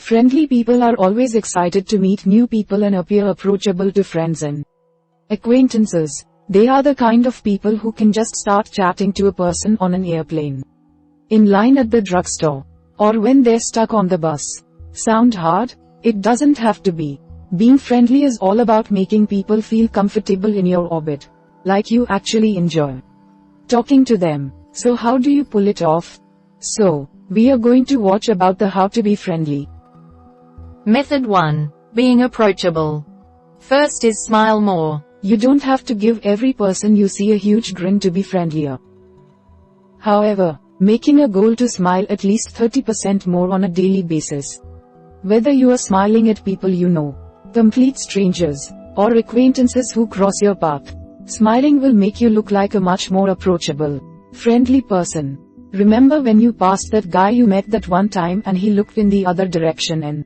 Friendly people are always excited to meet new people and appear approachable to friends and acquaintances. They are the kind of people who can just start chatting to a person on an airplane, in line at the drugstore, or when they're stuck on the bus. Sound hard? It doesn't have to be. Being friendly is all about making people feel comfortable in your orbit, like you actually enjoy talking to them. So how do you pull it off? So, we are going to watch about the how to be friendly. Method 1. Being approachable. First is smile more. You don't have to give every person you see a huge grin to be friendlier. However, making a goal to smile at least 30% more on a daily basis. Whether you are smiling at people you know, complete strangers, or acquaintances who cross your path, smiling will make you look like a much more approachable, friendly person. Remember when you passed that guy you met that one time and he looked in the other direction and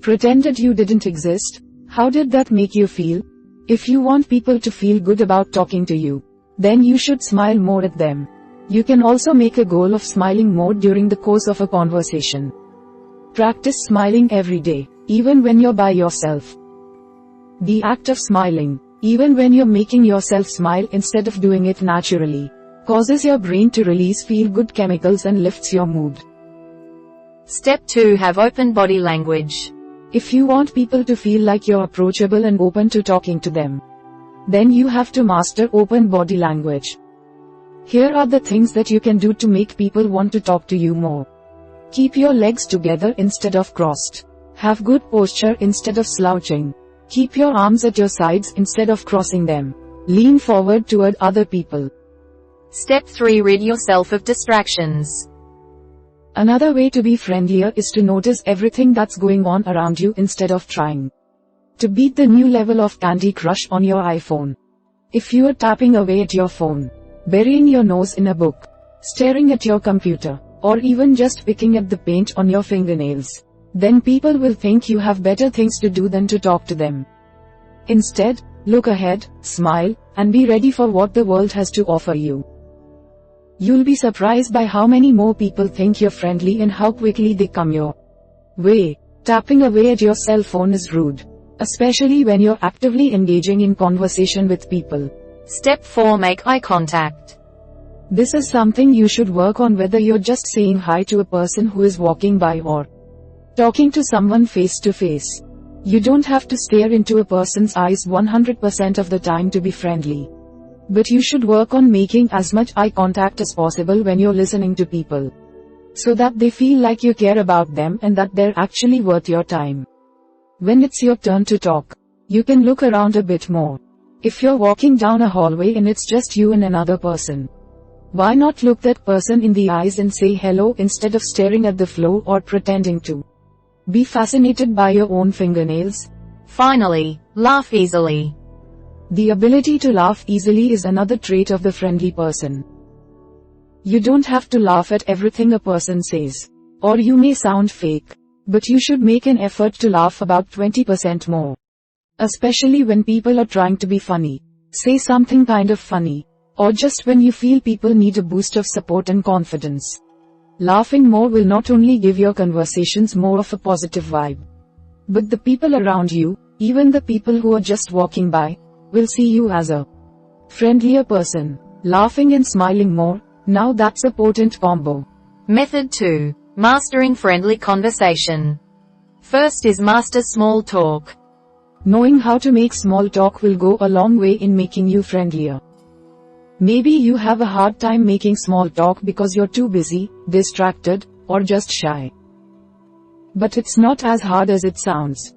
pretended you didn't exist? How did that make you feel? If you want people to feel good about talking to you, then you should smile more at them. You can also make a goal of smiling more during the course of a conversation. Practice smiling every day, even when you're by yourself. The act of smiling, even when you're making yourself smile instead of doing it naturally, causes your brain to release feel-good chemicals and lifts your mood. Step 2. Have open body language. If you want people to feel like you're approachable and open to talking to them, then you have to master open body language. Here are the things that you can do to make people want to talk to you more. Keep your legs together instead of crossed. Have good posture instead of slouching. Keep your arms at your sides instead of crossing them. Lean forward toward other people. Step 3. Rid yourself of distractions. Another way to be friendlier is to notice everything that's going on around you instead of trying to beat the new level of Candy Crush on your iPhone. If you are tapping away at your phone, burying your nose in a book, staring at your computer, or even just picking at the paint on your fingernails, then people will think you have better things to do than to talk to them. Instead, look ahead, smile, and be ready for what the world has to offer you. You'll be surprised by how many more people think you're friendly and how quickly they come your way. Tapping away at your cell phone is rude, especially when you're actively engaging in conversation with people. Step 4. Make eye contact. This is something you should work on whether you're just saying hi to a person who is walking by or talking to someone face to face. You don't have to stare into a person's eyes 100% of the time to be friendly. But you should work on making as much eye contact as possible when you're listening to people, so that they feel like you care about them and that they're actually worth your time. When it's your turn to talk, you can look around a bit more. If you're walking down a hallway and it's just you and another person, why not look that person in the eyes and say hello instead of staring at the floor or pretending to be fascinated by your own fingernails? Finally, laugh easily. The ability to laugh easily is another trait of the friendly person. You don't have to laugh at everything a person says, or you may sound fake, but you should make an effort to laugh about 20% more. Especially when people are trying to be funny. Say something kind of funny, or just when you feel people need a boost of support and confidence. Laughing more will not only give your conversations more of a positive vibe, but the people around you, even the people who are just walking by, will see you as a friendlier person. Laughing and smiling more, now that's a potent combo. Method 2. Mastering friendly conversation. First is master small talk. Knowing how to make small talk will go a long way in making you friendlier. Maybe you have a hard time making small talk because you're too busy, distracted, or just shy. But it's not as hard as it sounds.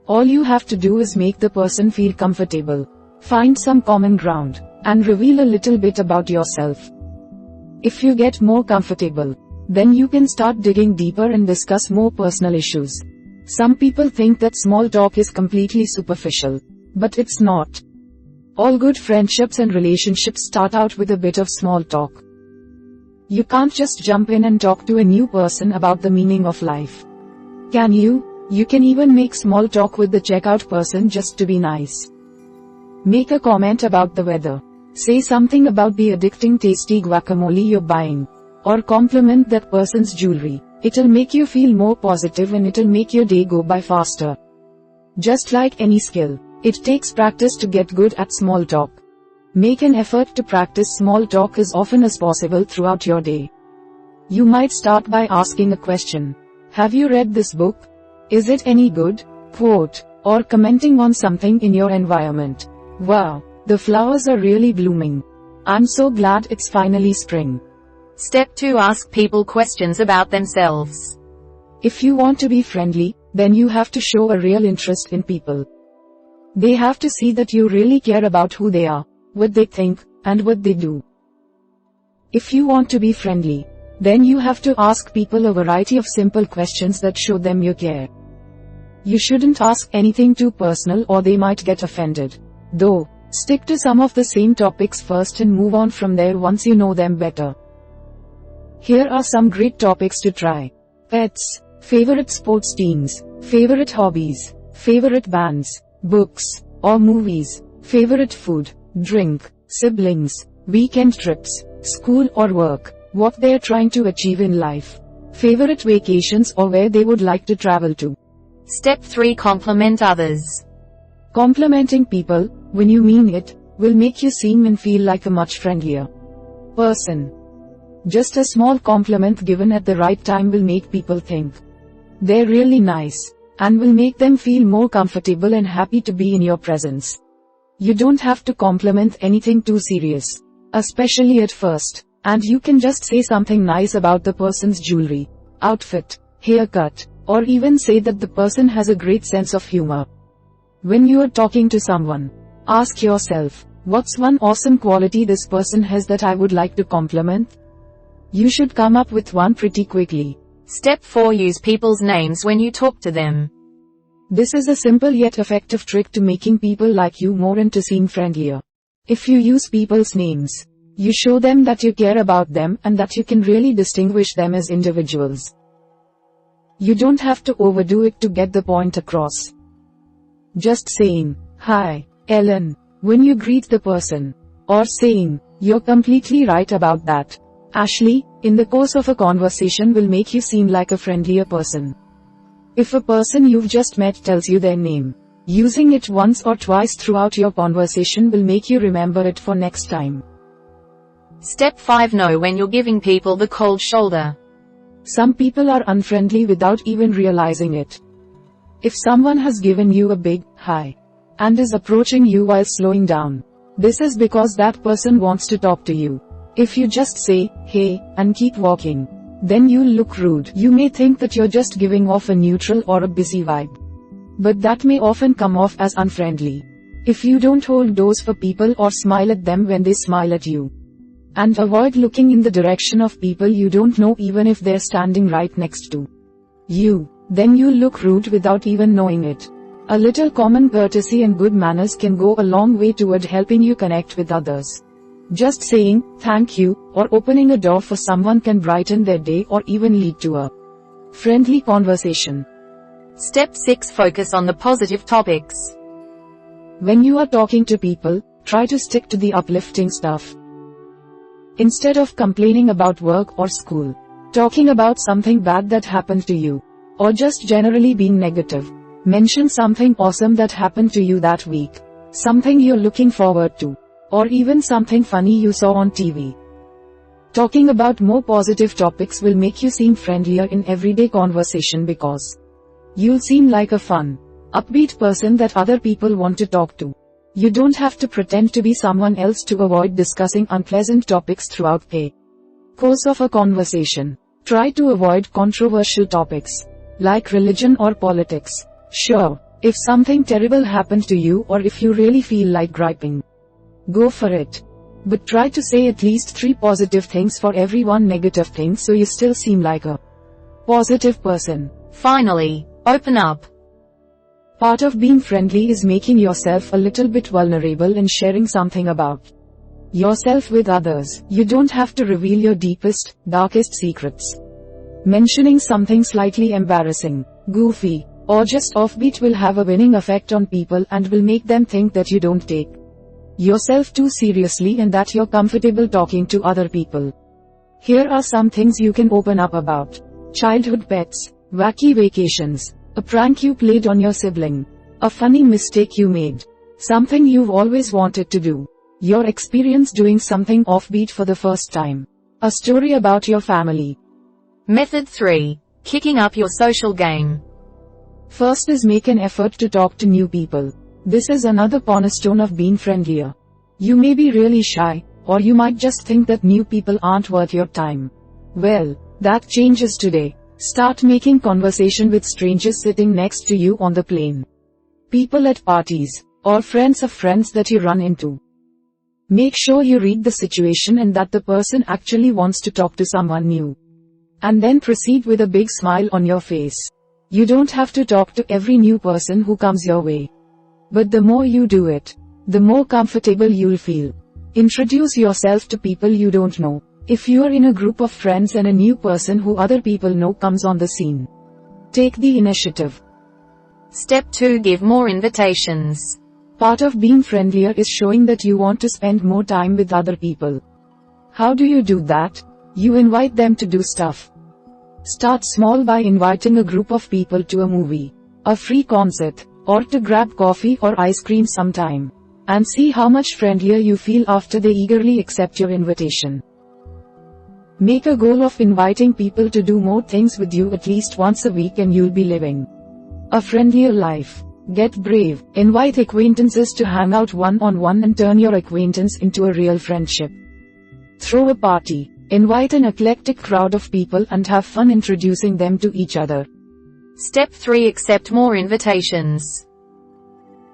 All you have to do is make the person feel comfortable, find some common ground, and reveal a little bit about yourself. If you get more comfortable, then you can start digging deeper and discuss more personal issues. Some people think that small talk is completely superficial, but it's not. All good friendships and relationships start out with a bit of small talk. You can't just jump in and talk to a new person about the meaning of life. Can you? You can even make small talk with the checkout person just to be nice. Make a comment about the weather. Say something about the addicting tasty guacamole you're buying. Or compliment that person's jewelry. It'll make you feel more positive and it'll make your day go by faster. Just like any skill, it takes practice to get good at small talk. Make an effort to practice small talk as often as possible throughout your day. You might start by asking a question. Have you read this book? Is it any good? Quote, or commenting on something in your environment. Wow, the flowers are really blooming. I'm so glad it's finally spring. Step 2. Ask people questions about themselves. If you want to be friendly, then you have to show a real interest in people. They have to see that you really care about who they are, what they think, and what they do. If you want to be friendly, then you have to ask people a variety of simple questions that show them you care. You shouldn't ask anything too personal or they might get offended. Though, stick to some of the same topics first and move on from there once you know them better. Here are some great topics to try. Pets, favorite sports teams, favorite hobbies, favorite bands, books or movies, favorite food, drink, siblings, weekend trips, school or work, what they are trying to achieve in life, favorite vacations or where they would like to travel to. Step 3. Compliment others. Complimenting people, when you mean it, will make you seem and feel like a much friendlier person. Just a small compliment given at the right time will make people think they're really nice, and will make them feel more comfortable and happy to be in your presence. You don't have to compliment anything too serious, especially at first, and you can just say something nice about the person's jewelry, outfit, haircut, or even say that the person has a great sense of humor. When you are talking to someone, ask yourself, what's one awesome quality this person has that I would like to compliment? You should come up with one pretty quickly. Step 4. Use people's names when you talk to them. This is a simple yet effective trick to making people like you more and to seem friendlier. If you use people's names, you show them that you care about them and that you can really distinguish them as individuals. You don't have to overdo it to get the point across. Just saying, "Hi, Ellen," when you greet the person, or saying, "You're completely right about that, Ashley," in the course of a conversation will make you seem like a friendlier person. If a person you've just met tells you their name, using it once or twice throughout your conversation will make you remember it for next time. Step 5. Know when you're giving people the cold shoulder. Some people are unfriendly without even realizing it. If someone has given you a big hi and is approaching you while slowing down, this is because that person wants to talk to you. If you just say, "Hey," and keep walking, then you'll look rude. You may think that you're just giving off a neutral or a busy vibe, but that may often come off as unfriendly. If you don't hold doors for people or smile at them when they smile at you, and avoid looking in the direction of people you don't know even if they're standing right next to you, then you'll look rude without even knowing it. A little common courtesy and good manners can go a long way toward helping you connect with others. Just saying, "Thank you," or opening a door for someone can brighten their day or even lead to a friendly conversation. Step 6. Focus on the positive topics. When you are talking to people, try to stick to the uplifting stuff. Instead of complaining about work or school, talking about something bad that happened to you, or just generally being negative, mention something awesome that happened to you that week, something you're looking forward to, or even something funny you saw on TV. Talking about more positive topics will make you seem friendlier in everyday conversation because you'll seem like a fun, upbeat person that other people want to talk to. You don't have to pretend to be someone else to avoid discussing unpleasant topics throughout the course of a conversation. Try to avoid controversial topics, like religion or politics. Sure, if something terrible happened to you or if you really feel like griping, go for it. But try to say at least 3 positive things for every 1 negative thing so you still seem like a positive person. Finally, open up. Part of being friendly is making yourself a little bit vulnerable and sharing something about yourself with others. You don't have to reveal your deepest, darkest secrets. Mentioning something slightly embarrassing, goofy, or just offbeat will have a winning effect on people and will make them think that you don't take yourself too seriously and that you're comfortable talking to other people. Here are some things you can open up about. Childhood pets, wacky vacations, a prank you played on your sibling, a funny mistake you made, something you've always wanted to do, your experience doing something offbeat for the first time, a story about your family. Method 3. Kicking up your social game. First is make an effort to talk to new people. This is another cornerstone of being friendlier. You may be really shy, or you might just think that new people aren't worth your time. Well, that changes today. Start making conversation with strangers sitting next to you on the plane. People at parties, or friends of friends that you run into. Make sure you read the situation and that the person actually wants to talk to someone new. And then proceed with a big smile on your face. You don't have to talk to every new person who comes your way. But the more you do it, the more comfortable you'll feel. Introduce yourself to people you don't know. If you are in a group of friends and a new person who other people know comes on the scene, take the initiative. Step 2. Give more invitations. Part of being friendlier is showing that you want to spend more time with other people. How do you do that? You invite them to do stuff. Start small by inviting a group of people to a movie, a free concert, or to grab coffee or ice cream sometime. And see how much friendlier you feel after they eagerly accept your invitation. Make a goal of inviting people to do more things with you at least once a week and you'll be living a friendlier life. Get brave, invite acquaintances to hang out one-on-one and turn your acquaintance into a real friendship. Throw a party, invite an eclectic crowd of people and have fun introducing them to each other. Step 3. Accept more invitations.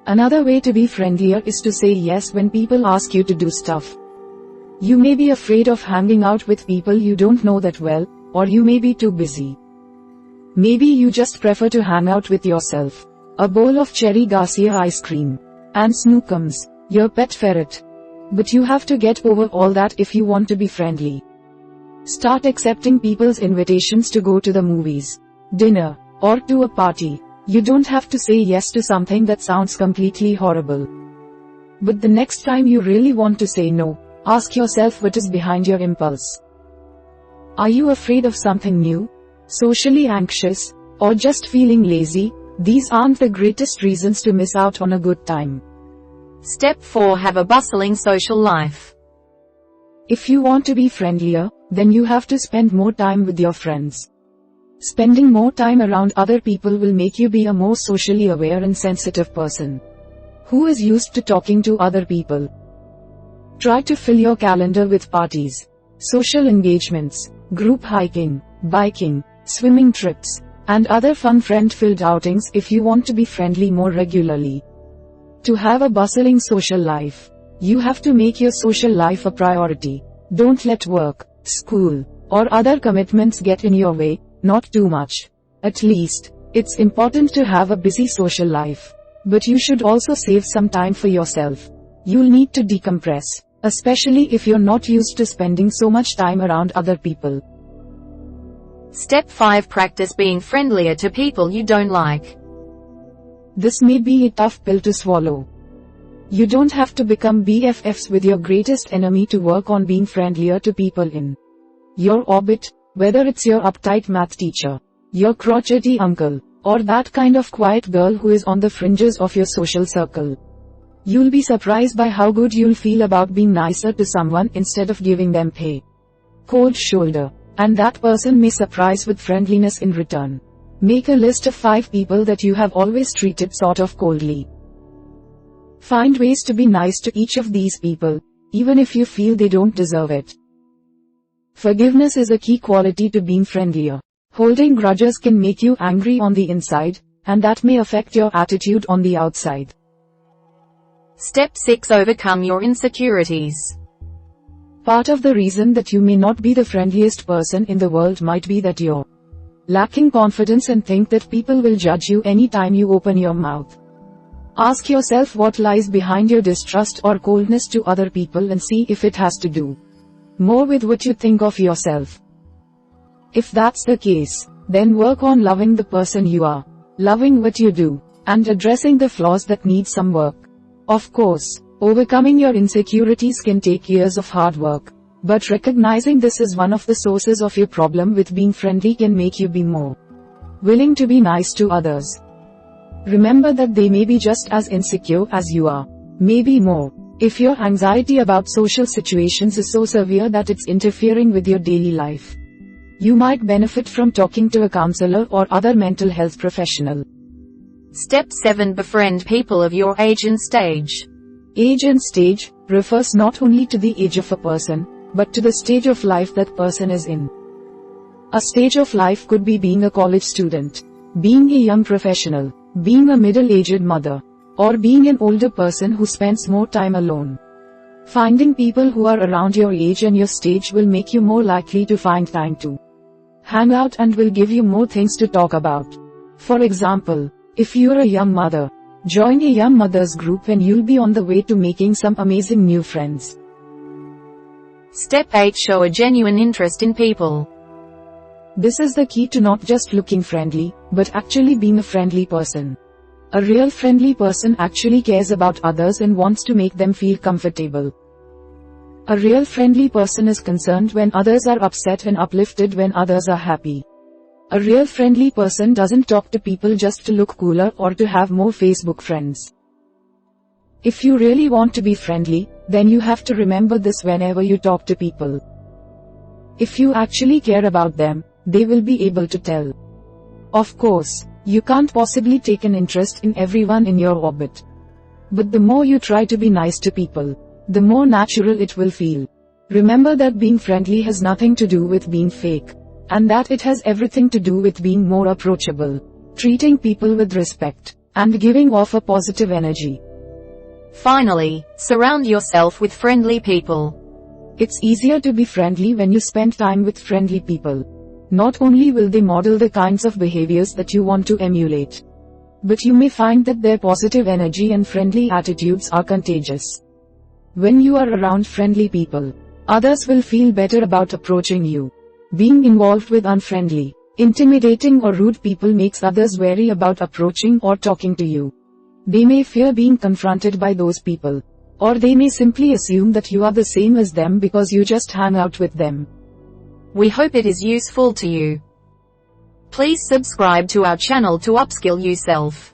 Another way to be friendlier is to say yes when people ask you to do stuff. You may be afraid of hanging out with people you don't know that well, or you may be too busy. Maybe you just prefer to hang out with yourself, a bowl of Cherry Garcia ice cream, and Snookums, your pet ferret. But you have to get over all that if you want to be friendly. Start accepting people's invitations to go to the movies, dinner, or to a party. You don't have to say yes to something that sounds completely horrible. But the next time you really want to say no, ask yourself what is behind your impulse. Are you afraid of something new? Socially anxious? Or just feeling lazy? These aren't the greatest reasons to miss out on a good time. Step 4. Have a bustling social life. If you want to be friendlier, then you have to spend more time with your friends. Spending more time around other people will make you be a more socially aware and sensitive person, who is used to talking to other people. Try to fill your calendar with parties, social engagements, group hiking, biking, swimming trips, and other fun friend-filled outings if you want to be friendly more regularly. To have a bustling social life, you have to make your social life a priority. Don't let work, school, or other commitments get in your way, not too much. At least, it's important to have a busy social life. But you should also save some time for yourself. You'll need to decompress, especially if you're not used to spending so much time around other people. Step 5. Practice being friendlier to people you don't like. This may be a tough pill to swallow. You don't have to become BFFs with your greatest enemy to work on being friendlier to people in your orbit, whether it's your uptight math teacher, your crotchety uncle, or that kind of quiet girl who is on the fringes of your social circle. You'll be surprised by how good you'll feel about being nicer to someone instead of giving them a cold shoulder. And that person may surprise with friendliness in return. Make a list of 5 people that you have always treated sort of coldly. Find ways to be nice to each of these people, even if you feel they don't deserve it. Forgiveness is a key quality to being friendlier. Holding grudges can make you angry on the inside, and that may affect your attitude on the outside. Step 6. Overcome your insecurities. Part of the reason that you may not be the friendliest person in the world might be that you're lacking confidence and think that people will judge you anytime you open your mouth. Ask yourself what lies behind your distrust or coldness to other people and see if it has to do more with what you think of yourself. If that's the case, then work on loving the person you are, loving what you do, and addressing the flaws that need some work. Of course, overcoming your insecurities can take years of hard work. But recognizing this is one of the sources of your problem with being friendly can make you be more willing to be nice to others. Remember that they may be just as insecure as you are, maybe more. If your anxiety about social situations is so severe that it's interfering with your daily life, you might benefit from talking to a counselor or other mental health professional. Step 7. Befriend people of your age and stage. Age and stage refers not only to the age of a person, but to the stage of life that person is in. A stage of life could be being a college student, being a young professional, being a middle-aged mother, or being an older person who spends more time alone. Finding people who are around your age and your stage will make you more likely to find time to hang out and will give you more things to talk about. For example, if you're a young mother, join a young mothers group and you'll be on the way to making some amazing new friends. Step 8. Show a genuine interest in people. This is the key to not just looking friendly, but actually being a friendly person. A real friendly person actually cares about others and wants to make them feel comfortable. A real friendly person is concerned when others are upset and uplifted when others are happy. A real friendly person doesn't talk to people just to look cooler or to have more Facebook friends. If you really want to be friendly, then you have to remember this whenever you talk to people. If you actually care about them, they will be able to tell. Of course, you can't possibly take an interest in everyone in your orbit. But the more you try to be nice to people, the more natural it will feel. Remember that being friendly has nothing to do with being fake, and that it has everything to do with being more approachable, treating people with respect, and giving off a positive energy. Finally, surround yourself with friendly people. It's easier to be friendly when you spend time with friendly people. Not only will they model the kinds of behaviors that you want to emulate, but you may find that their positive energy and friendly attitudes are contagious. When you are around friendly people, others will feel better about approaching you. Being involved with unfriendly, intimidating or rude people makes others wary about approaching or talking to you. They may fear being confronted by those people, or they may simply assume that you are the same as them because you just hang out with them. We hope it is useful to you. Please subscribe to our channel to upskill yourself.